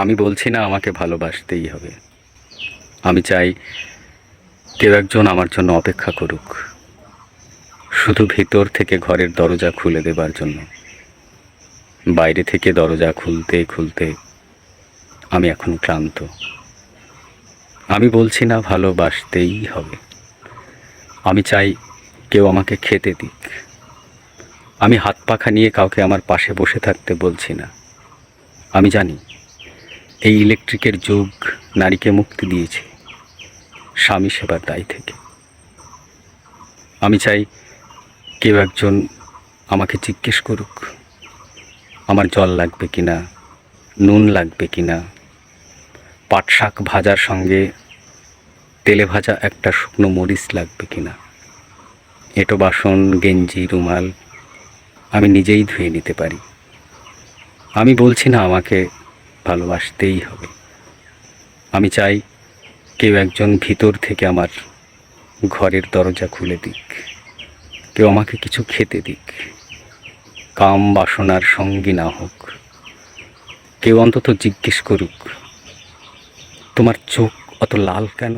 আমি বলছি না আমাকে ভালোবাসতেই হবে। আমি চাই কেউ একজন আমার জন্য অপেক্ষা করুক, শুধু ভিতর থেকে ঘরের দরজা খুলে দেবার জন্য। বাইরে থেকে দরজা খুলতে খুলতে আমি এখন ক্লান্ত। আমি বলছি না ভালোবাসতেই হবে। আমি চাই কেউ আমাকে খেতে দিক। আমি হাত পাখা নিয়ে কাউকে আমার পাশে বসে থাকতে বলছি না। আমি জানি এই ইলেকট্রিকের যুগ নারীকে মুক্তি দিয়েছে স্বামী সেবার দায় থেকে। আমি চাই কেউ একজন আমাকে জিজ্ঞেস করুক আমার জল লাগবে কিনা, নুন লাগবে কিনা, পাট শাক ভাজার সঙ্গে তেলে ভাজা একটা শুকনো মরিচ লাগবে কিনা। এঁটো বাসন, গেঞ্জি, রুমাল আমি নিজেই ধুয়ে নিতে পারি। আমি বলছি না আমাকে ভালোবাসতেই হবে। আমি চাই কেউ একজন ভিতর থেকে আমার ঘরের দরজা খুলে দিক, কেউ আমাকে কিছু খেতে দিক। কাম বাসনার সঙ্গী না হোক, কেউ অন্তত জিজ্ঞেস করুক তোমার চোখ অত লাল কেন।